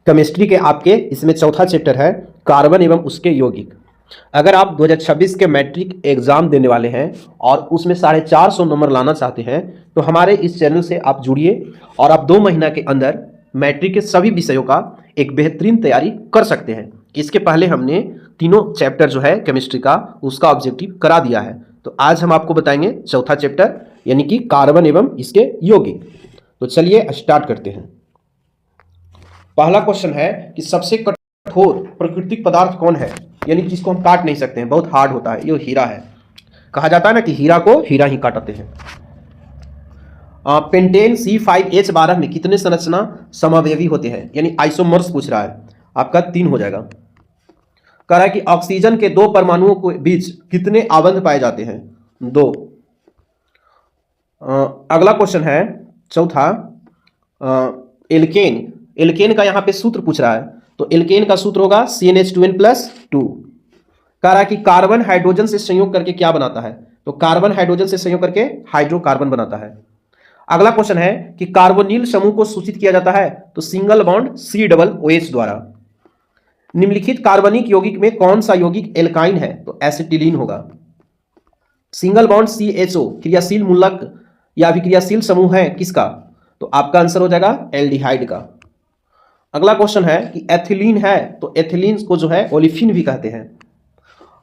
Chemistry के आपके इसमें चौथा चैप्टर है कार्बन एवं उसके यौगिक। अगर आप 2026 के मैट्रिक एग्जाम देने वाले हैं और उसमें 450 नंबर लाना चाहते हैं तो हमारे इस चैनल से आप जुड़िए और आप 2 महीना के अंदर मैट्रिक के सभी विषयों का एक बेहतरीन तैयारी कर सकते हैं। इसके पहले हमने तीनों चैप्टर जो है केमिस्ट्री का उसका ऑब्जेक्टिव करा दिया है। तो आज हम आपको बताएंगे चौथा चैप्टर यानी कि कार्बन एवं इसके यौगिक। तो चलिए स्टार्ट करते हैं। पहला क्वेश्चन है कि सबसे कठोर प्राकृतिक पदार्थ कौन है, यानी जिसको हम काट नहीं सकते हैं, बहुत हार्ड होता है। ये हीरा है। कहा जाता है ना कि हीरा को हीरा ही काटते हैं। पेंटेन C5H12 में कितने संरचना समावयवी होते हैं, यानी आइसोमर्स पूछ रहा है, आपका 3 हो जाएगा। कह रहा है कि ऑक्सीजन के 2 परमाणुओं के बीच कितने आबंध पाए जाते हैं, 2। अगला क्वेश्चन है चौथा, एल्केन। एल्केन का यहाँ पे सूत्र पूछ रहा है, तो एल्केन का सूत्र होगा CnH2n+2। कह रहा है कि कार्बन हाइड्रोजन से संयोग करके क्या बनाता है, तो कार्बन हाइड्रोजन से संयोग करके हाइड्रोकार्बन बनाता है। अगला क्वेश्चन है कि कार्बोनिल समूह को सूचित किया जाता है, तो सिंगल बॉन्ड COOH द्वारा। निम्नलिखित कार्बनिक यौगिक में कौन सा यौगिक एल्काइन है, तो एसिटिलीन होगा। सिंगल बॉन्ड CHO क्रियाशील मूलक या अभिक्रियाशील समूह है किसका, तो आपका आंसर हो जाएगा एल्डिहाइड का। अगला क्वेश्चन है कि एथिलीन है, तो एथिलीन को जो है ओलिफिन भी कहते हैं।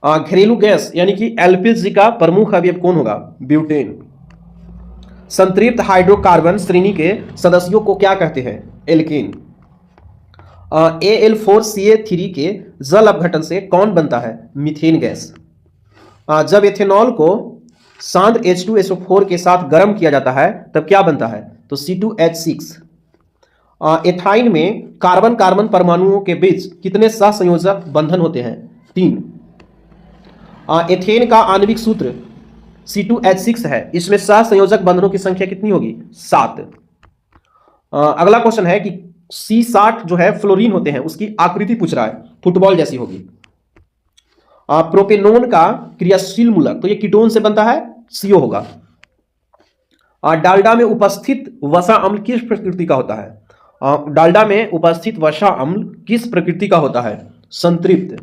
घरेलू गैस यानी कि LPG का प्रमुख अवयव कौन होगा, ब्यूटेन। संतृप्त हाइड्रोकार्बन श्रेणी के सदस्यों को क्या कहते हैं, एल्केन। Al4CA3 के जल अपघटन से कौन बनता है, मीथेन गैस। जब एथेनॉल को सांद्र H2SO4 के साथ गर्म किया जाता है तब क्या बनता है, तो C2H6। एथाइन में कार्बन कार्बन परमाणुओं के बीच कितने सहसंयोजक बंधन होते हैं, 3। एथेन का आणविक सूत्र C2H6 है, इसमें सहसंयोजक बंधनों की संख्या कितनी होगी, 7। अगला क्वेश्चन है कि C60 जो है फ्लोरीन होते हैं, उसकी आकृति पूछ रहा है, फुटबॉल जैसी होगी। प्रोपेनोन का क्रियाशील मूलक, तो ये कीटोन से बनता है, CO होगा। डालडा में उपस्थित वसा अम्ल किस प्रकृति का होता है, डालडा में उपस्थित वसा अम्ल किस प्रकृति का होता है, संतृप्त।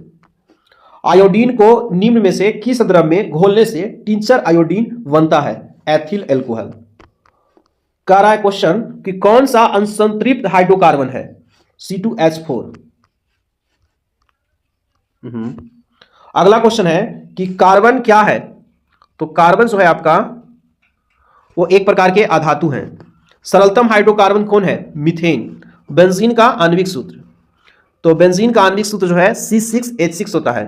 आयोडीन को निम्न में से किस द्रव में घोलने से टिंचर आयोडीन बनता है, एथिल एल्कोहल। कह रहा है क्वेश्चन कि कौन सा असंतृप्त हाइड्रोकार्बन है, C2H4। अगला क्वेश्चन है कि कार्बन क्या है, तो कार्बन जो है आपका वो एक प्रकार के अधातु हैं। सरलतम हाइड्रोकार्बन कौन है, मीथेन। बेंजीन का आणविक सूत्र, तो बेंजीन का आणविक सूत्र जो है C6H6 होता है।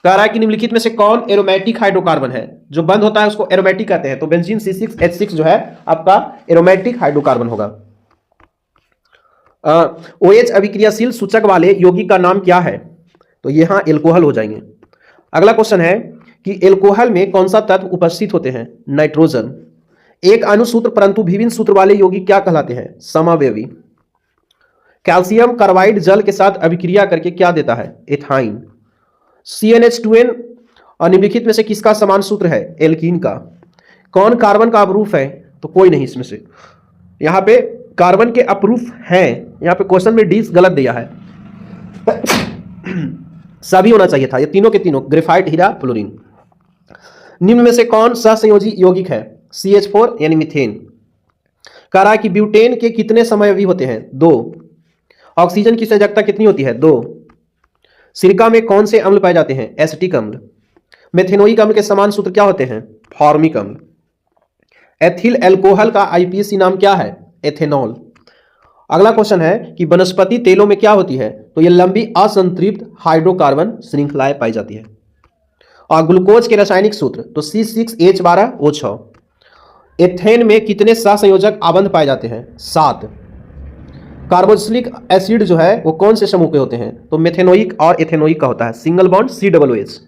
कह रहा है कि निम्नलिखित में से कौन एरोमेटिक हाइड्रोकार्बन है, जो बंद होता है उसको एरोमेटिक कहते हैं, तो बेंजीन C6H6 जो है आपका एरोमेटिक हाइड्रोकार्बन होगा। OH अभिक्रियाशील सूचक वाले यौगिक का नाम क्या है, तो यहां एल्कोहल हो जाएंगे। अगला क्वेश्चन है कि एल्कोहल में कौन सा तत्व उपस्थित होते हैं, नाइट्रोजन। एक अणुसूत्र परंतु विभिन्न सूत्र वाले यौगिक क्या कहलाते हैं, समावयवी। कैल्शियम कार्बाइड जल के साथ अभिक्रिया करके क्या देता है, एथाइन। CnH2n निम्नलिखित में से किसका समान सूत्र है, एल्कीन का। कौन कार्बन का अपरूप है, तो कोई नहीं इसमें से। यहां पे कार्बन के अपरूप हैं, यहां पे क्वेश्चन में डी गलत दिया है, सभी होना चाहिए था, ये तीनों के तीनों, ग्रेफाइट, हीरा, फ्लोरीन। निम्न में से कौन सहसंयोजी यौगिक है, CH4 यानी मीथेन। कह रहा है कि ब्यूटेन के कितने समवयवी होते हैं, 2। ऑक्सीजन की संयोजकता कितनी होती है, 2। सिरका में कौन से अम्ल पाए जाते हैं, एसिटिक अम्ल। मेथेनोइक अम्ल के समान सूत्र क्या होते हैं, फॉर्मिक अम्ल। एथिल एल्कोहल का IPAC नाम क्या है, एथेनॉल। अगला क्वेश्चन है कि वनस्पति तेलों में क्या होती है, तो ये लंबी असंतृप्त हाइड्रोकार्बन श्रृंखलाएं पाई जाती है। और ग्लूकोज के रासायनिक सूत्र, तो C6H12O6। एथेन में कितने सहसंयोजक आबंध पाए जाते हैं, 7। कार्बोक्सिलिक एसिड जो है वो कौन से समूह के होते हैं, तो मेथेनोइक और एथेनोइक का होता है, सिंगल बॉन्ड COOH।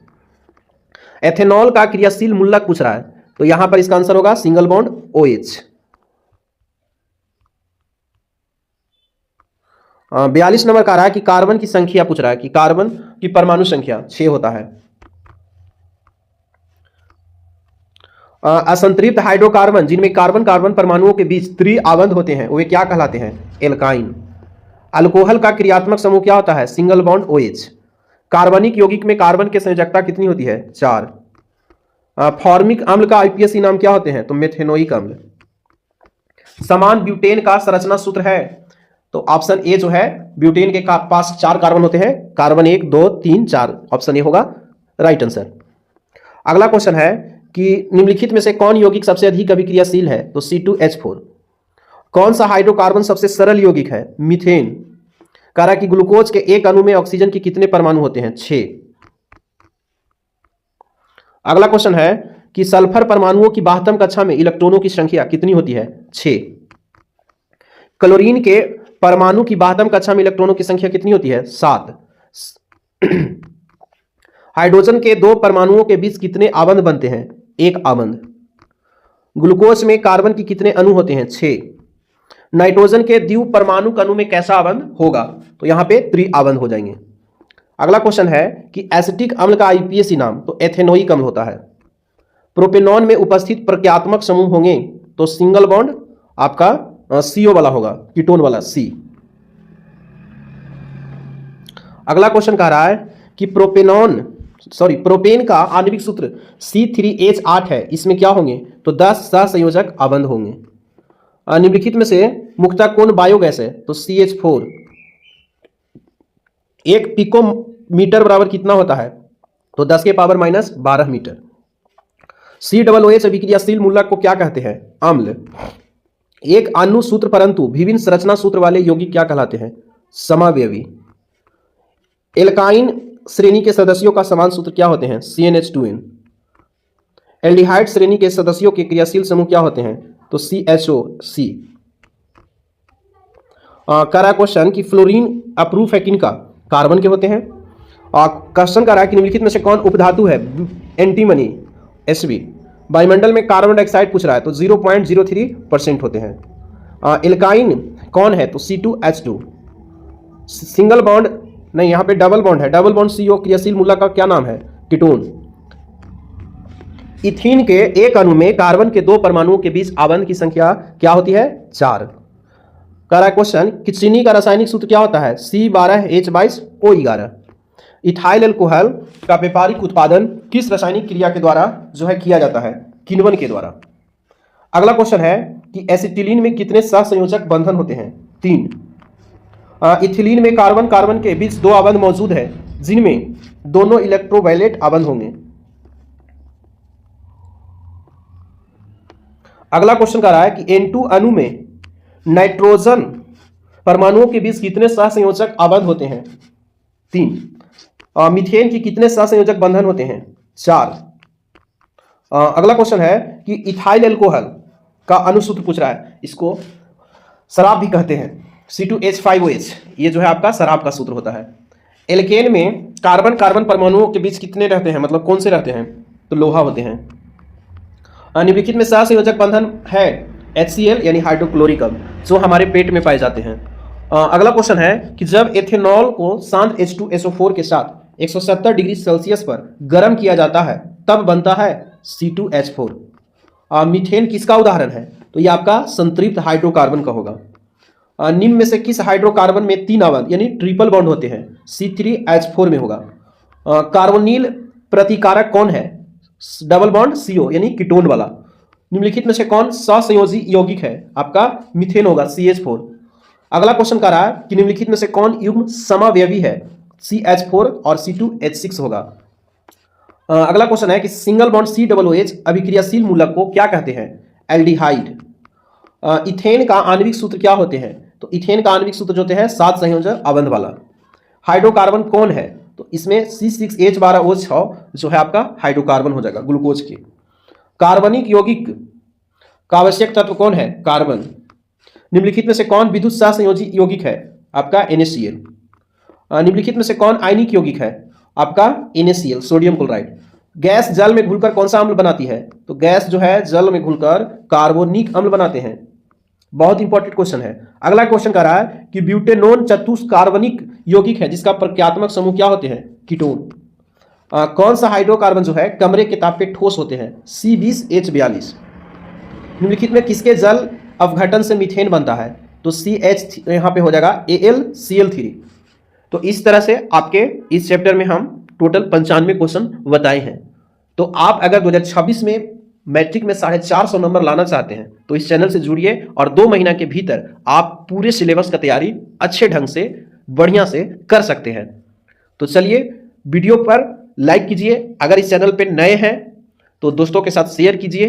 एथेनॉल का क्रियाशील मूलक पूछ रहा है, तो यहां पर इसका आंसर होगा सिंगल बॉन्ड OH। 42 नंबर का रहा है कि कार्बन की संख्या पूछ रहा है कि कार्बन की परमाणु संख्या 6 होता है। असंतृप्त हाइड्रोकार्बन जिनमें कार्बन कार्बन परमाणुओं के बीच त्रि आबंध होते हैं वे क्या कहलाते हैं, एल्काइन। अल्कोहल का क्रियात्मक समूह क्या होता है? Single bond OH। कार्बनिक यौगिक में कार्बन की संयोजकता कितनी होती है? 4। फॉर्मिक अम्ल का आईपीएसी नाम क्या होते हैं? तो मेथेनोइक अम्ल। समान ब्यूटेन का संरचना सूत्र है? तो ऑप्शन ए जो है, ब्यूटेन के पास 4 कार्बन होते हैं, कार्बन 1 2 3 4, ऑप्शन ए होगा राइट आंसर। अगला क्वेश्चन है कि निम्नलिखित में से कौन यौगिक सबसे अधिक अभिक्रियाशील है? तो C2H4। कौन सा हाइड्रोकार्बन सबसे सरल यौगिक है? मीथेन। कह रहा है कि ग्लूकोज के एक अणु में ऑक्सीजन के कितने परमाणु होते हैं? 6। अगला क्वेश्चन है कि सल्फर परमाणुओं की 72 कक्षा में इलेक्ट्रॉनों की संख्या कितनी होती है? 6। क्लोरीन के परमाणु की 72 कक्षा में इलेक्ट्रॉनों की संख्या कितनी होती है? 7। हाइड्रोजन के 2 परमाणुओं के बीच कितने आबंध बनते हैं? 1 आबंध। ग्लूकोज में कार्बन की कितने अणु होते हैं? 6। नाइट्रोजन के द्विव परमाणु अणु में कैसा आबंध होगा? तो यहां पे त्रिआबंध हो जाएंगे। अगला क्वेश्चन है कि एसिटिक अम्ल का आईपीएसी नाम? तो एथेनोइक अम्ल होता है। प्रोपेनॉन में उपस्थित प्रक्रियात्मक समूह होंगे? तो सिंगल बॉन्ड आपका CO वाला होगा, कीटोन वाला C। अगला क्वेश्चन कह रहा है कि प्रोपेन का आणविक सूत्र C3H8 है, इसमें क्या होंगे? तो 10 सहसंयोजक आबंध होंगे। निम्नलिखित में से मुख्यतः कौन बायोगैस है? तो CH4। 1 पिकोमीटर बराबर कितना होता है? तो 10 के पावर -12 मीटर। COOH अभिक्रियाशील मूलक को क्या कहते हैं? अम्ल। एक अणु सूत्र परंतु विभिन्न संरचना सूत्र वाले यौगिक क्या कहलाते हैं? समावयवी। एल्काइन श्रेणी के सदस्यों का समान सूत्र क्या होते हैं? CnH2n। एल्डिहाइड श्रेणी के सदस्यों के क्रियाशील समूह क्या होते हैं? तो CHOC। करा क्वेश्चन कि फ्लोरीन अप्रूफ है किनका? कार्बन के होते हैं। क्वेश्चन करा कि निम्नलिखित में से कौन उपधातु है? Antimony Sb। वायुमंडल में कार्बन डाइऑक्साइड पूछ रहा है, तो 0.03% होते हैं। एल्काइन कौन है? तो C2H2। सिंगल बॉन्ड नहीं, यहां पे डबल बॉन्ड है, डबल बॉन्ड CO क्रियाशील मूलक का क्या नाम है? कीटोन। इथीन के एक अणु में कार्बन के 2 परमाणुओं के बीच आबंध की संख्या क्या होती है? 4। कह रहा है क्वेश्चन कि चीनी का रासायनिक सूत्र क्या होता है? C12H22O11। इथाइल अल्कोहल का व्यापारिक उत्पादन किस रासायनिक क्रिया के द्वारा जो है किया जाता है? किण्वन के द्वारा। अगला क्वेश्चन है कि एसिटिलीन में कितने सहसंयोजक बंधन होते हैं? 3। इथिलीन में कार्बन कार्बन के बीच 2 आबंध मौजूद है, जिनमें दोनों इलेक्ट्रोवायलेट आबंध होंगे। अगला क्वेश्चन कह रहा है कि N2 अणु में नाइट्रोजन परमाणुओं के बीच कितने सहसंयोजक आबंध होते हैं? 3। मीथेन की कितने सहसंयोजक बंधन होते हैं? 4। अगला क्वेश्चन है कि इथाइल अल्कोहल का अणुसूत्र पूछ रहा है, इसको शराब भी कहते हैं, C2H5OH। ये जो है आपका शराब का सूत्र होता है। एल्केन में कार्बन कार्बन परमाणुओं के बीच कितने रहते हैं, मतलब कौन से रहते हैं? तो लोहा होते हैं। निम्नलिखित में सहसंयोजक बंधन है HCl यानी हाइड्रोक्लोरिक अम्ल, जो हमारे पेट में पाए जाते हैं। अगला क्वेश्चन है कि जब एथेनॉल को शांत H2SO4 के साथ 170 डिग्री सेल्सियस पर गर्म किया जाता है तब बनता है C2H4। मीथेन किसका उदाहरण है? तो ये आपका संतृप्त हाइड्रोकार्बन का होगा। निम्न में से किस हाइड्रोकार्बन में 3 आबंध यानी ट्रिपल बॉन्ड होते हैं? C3H4 में होगा। कार्बोनिल प्रतिकारक कौन है? डबल बॉन्ड CO यानी कीटोन वाला। निम्नलिखित में से कौन सहसंयोजी यौगिक है? आपका मीथेन होगा, CH4। अगला क्वेश्चन कह रहा है कि निम्नलिखित में से कौन युग्म समावयवी है? CH4 और C2H6 होगा। अगला क्वेश्चन है कि सिंगल बॉन्ड COOH अभिक्रियाशील मूलक को क्या कहते हैं? एल्डिहाइड। इथेन का आणविक सूत्र क्या होते हैं? तो इथेन का आणविक सूत्र जो होते हैं 7 संयोजक आबंध वाला। हाइड्रोकार्बन कौन है? तो इसमें C6H12O6 जो है आपका हाइड्रोकार्बन हो जाएगा ग्लूकोज के। कार्बनिक यौगिक का आवश्यक तत्व कौन है? कार्बन। निम्नलिखित में से कौन विद्युत सहसंयोजी यौगिक है? आपका NaCl। निम्नलिखित में से कौन आयनिक यौगिक है? आपका NaCl, सोडियम क्लोराइड। गैस जल में घुलकर कौन सा अम्ल बनाती है? तो गैस जो है जल में घुलकर कार्बोनिक अम्ल बनाते हैं। बहुत इंपॉर्टेंट क्वेश्चन है। अगला क्वेश्चन कह रहा है कि ब्यूटेनोन चतुष्कार्बनिक यौगिक है जिसका प्रक्रियात्मक समूह क्या होते हैं? कीटोन। कौन सा हाइड्रोकार्बन जो है कमरे के ताप पे ठोस होते हैं? C20H42। निम्नलिखित में किसके जल अवघटन से मीथेन बनता है? तो CH यहाँ पे हो जाएगा AlCl3। तो इस तरह से आपके इस चैप्टर में हम टोटल 95 क्वेश्चन बताए हैं। तो आप अगर 2026 में मैट्रिक में 450 नंबर लाना चाहते हैं तो इस चैनल से जुड़िए और 2 महीना के भीतर आप पूरे सिलेबस का तैयारी अच्छे ढंग से बढ़िया से कर सकते हैं। तो चलिए वीडियो पर लाइक कीजिए, अगर इस चैनल पे नए हैं तो दोस्तों के साथ शेयर कीजिए।